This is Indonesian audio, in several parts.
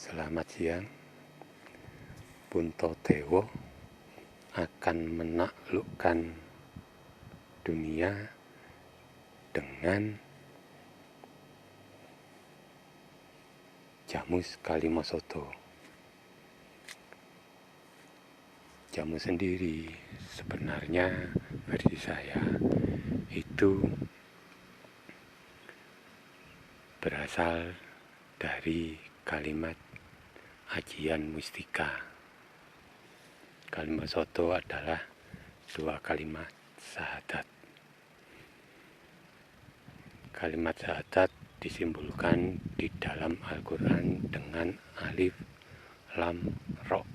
Selamat siang. Puntadewa akan menaklukkan dunia dengan Jamus Kalimasada. Jamu sendiri sebenarnya versi saya itu berasal dari kalimat ajian mustika. Kalimasada adalah dua kalimat syahadat. Kalimat syahadat disimbolkan di dalam Al-Quran dengan alif, lam, ro.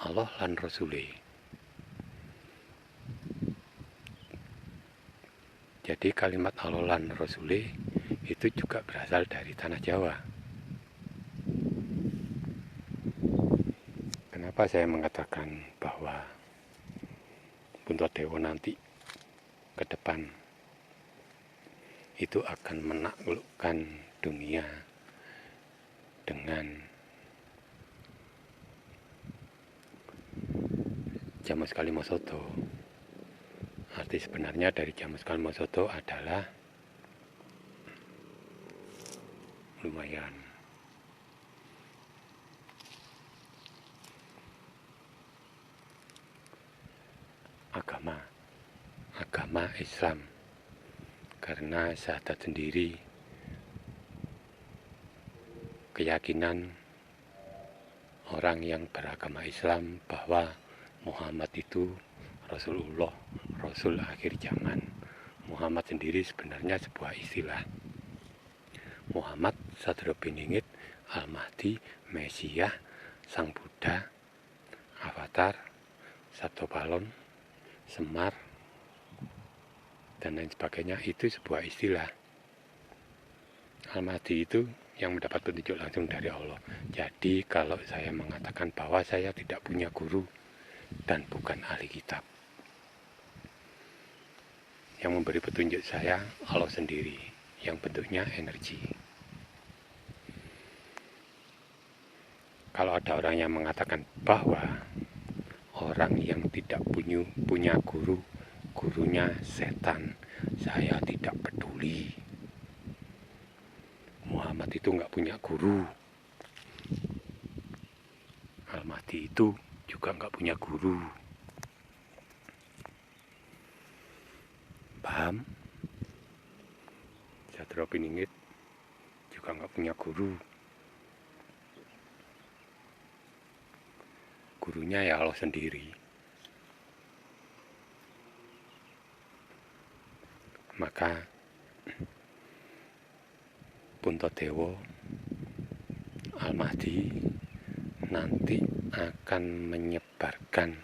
Allah lan Rasule. Jadi kalimat Allah lan Rasule itu juga berasal dari tanah Jawa. Kenapa saya mengatakan bahwa Puntadewa nanti ke depan itu akan menaklukkan dunia dengan Jamus Kalimasada. Arti sebenarnya dari Jamus Kalimasada adalah lumayan. Agama Islam, karena syahadat sendiri keyakinan orang yang beragama Islam bahwa Muhammad itu Rasulullah, Rasul akhir zaman. Muhammad sendiri sebenarnya sebuah istilah. Muhammad Sadra Biningit, Al-Mahdi, Mesias, Sang Buddha, Avatar, Sabto Balon, Semar, dan lain sebagainya, itu sebuah istilah. Al-Mahdi itu yang mendapat petunjuk langsung dari Allah. Jadi kalau saya mengatakan bahwa saya tidak punya guru dan bukan ahli kitab, yang memberi petunjuk saya Allah sendiri, yang bentuknya energi. Kalau ada orang yang mengatakan bahwa orang yang tidak punya guru, gurunya setan, saya tidak peduli. Muhammad itu nggak punya guru. Al-Mahdi itu juga nggak punya guru. Paham? Sadra Biningit juga nggak punya guru. Gurunya ya Allah sendiri. Maka Puntadewa Al-Mahdi nanti akan menyebarkan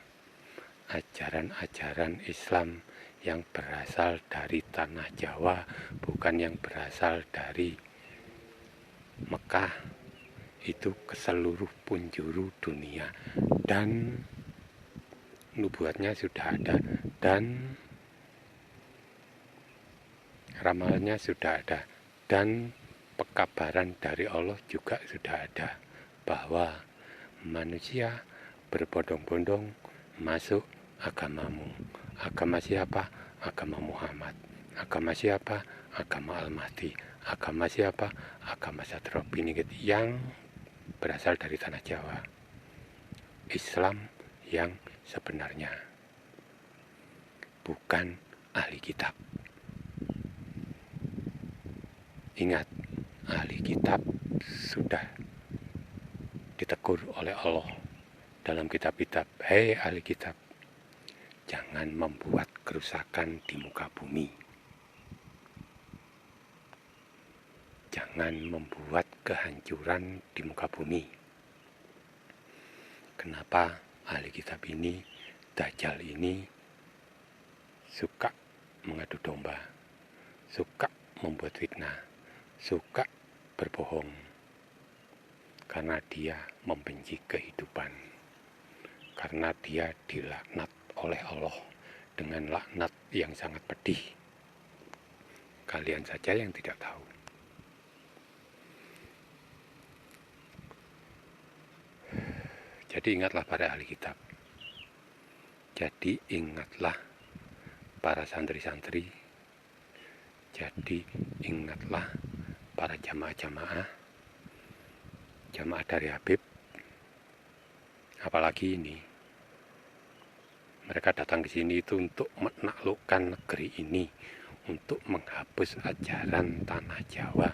ajaran-ajaran Islam yang berasal dari tanah Jawa, bukan yang berasal dari Mekah, itu ke seluruh penjuru dunia. Dan nubuatnya sudah ada, dan ramalannya sudah ada, dan pekabaran dari Allah juga sudah ada, bahwa manusia berbondong-bondong masuk agamamu. Agama siapa? Agama Muhammad. Agama siapa? Agama Al-Mahdi. Agama siapa? Agama Sadra Biningit yang berasal dari tanah Jawa. Islam yang sebenarnya, bukan ahli kitab. Ingat, ahli kitab sudah ditegur oleh Allah dalam kitab-kitab. Hei ahli kitab, jangan membuat kerusakan di muka bumi. Jangan membuat kehancuran di muka bumi. Kenapa ahli kitab ini, Dajjal ini, suka mengadu domba, suka membuat fitnah, suka berbohong? Karena dia membenci kehidupan. Karena dia dilaknat oleh Allah dengan laknat yang sangat pedih. Kalian saja yang tidak tahu. Jadi ingatlah para ahli kitab. Jadi ingatlah para santri-santri. Jadi ingatlah para jamaah dari Habib. Apalagi ini, mereka datang ke sini itu untuk menaklukkan negeri ini, untuk menghapus ajaran tanah Jawa,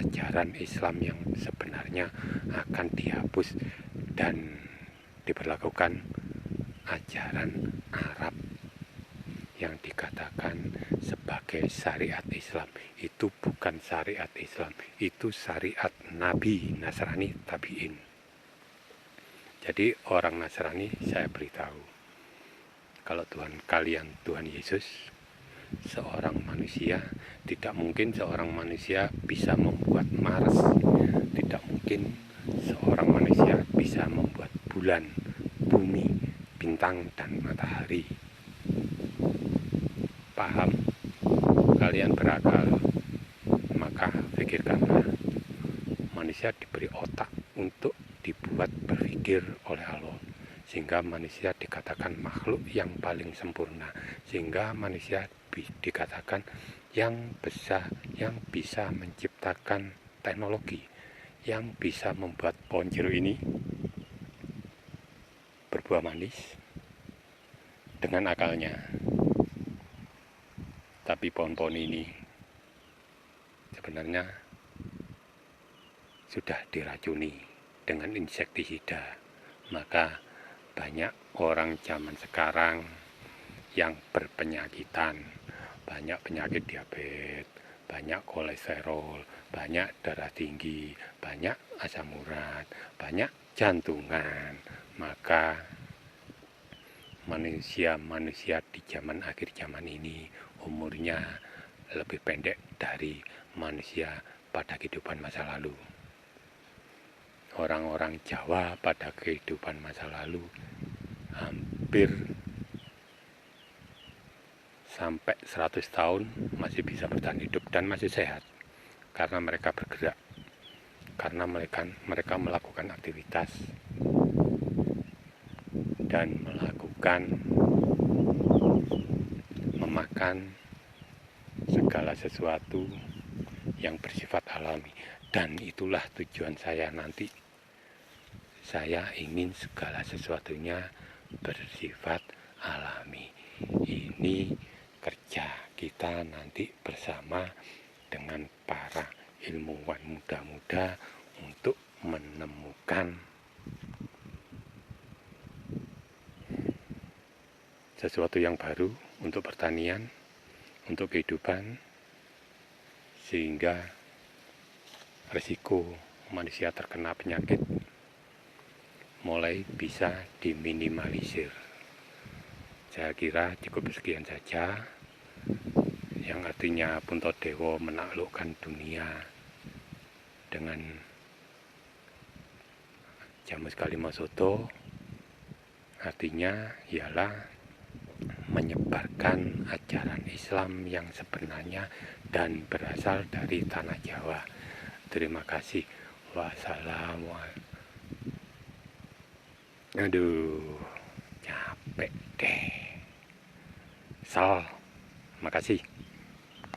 ajaran Islam yang sebenarnya akan dihapus dan diberlakukan ajaran Arab yang dikatakan sebagai syariat Islam. Itu bukan syariat Islam, itu syariat Nabi Nasrani Tabi'in. Jadi orang Nasrani, saya beritahu, kalau Tuhan kalian Tuhan Yesus, seorang manusia, tidak mungkin seorang manusia bisa membuat Mars, tidak mungkin seorang manusia bisa membuat bulan, bumi, bintang, dan matahari. Paham? Kalian berakal, maka pikirkanlah. Manusia diberi otak untuk dibuat berpikir oleh Allah, sehingga manusia dikatakan makhluk yang paling sempurna, sehingga manusia dikatakan yang bisa menciptakan teknologi, yang bisa membuat pohon jeruk ini berbuah manis dengan akalnya. Tapi pohon-pohon ini sebenarnya sudah diracuni dengan insektisida. Maka banyak orang zaman sekarang yang berpenyakitan, banyak penyakit diabetes, banyak kolesterol, banyak darah tinggi, banyak asam urat, banyak jantungan. Maka manusia di zaman akhir zaman ini umurnya lebih pendek dari manusia pada kehidupan masa lalu. Orang-orang Jawa pada kehidupan masa lalu hampir sampai 100 tahun masih bisa bertahan hidup dan masih sehat, karena mereka bergerak, karena mereka melakukan aktivitas dan memakan segala sesuatu yang bersifat alami. Dan itulah tujuan saya nanti. Saya ingin segala sesuatunya bersifat alami. Ini kerja kita nanti bersama dengan para ilmuwan muda-muda untuk menemukan sesuatu yang baru untuk pertanian, untuk kehidupan, sehingga risiko manusia terkena penyakit mulai bisa diminimalisir. Saya kira cukup sekian saja, yang artinya Puntadewa menaklukkan dunia dengan Jamus Kalimasoto, artinya ialah menyebarkan ajaran Islam yang sebenarnya dan berasal dari tanah Jawa. Terima kasih. Wassalamualaikum. Aduh, capek deh. Makasih.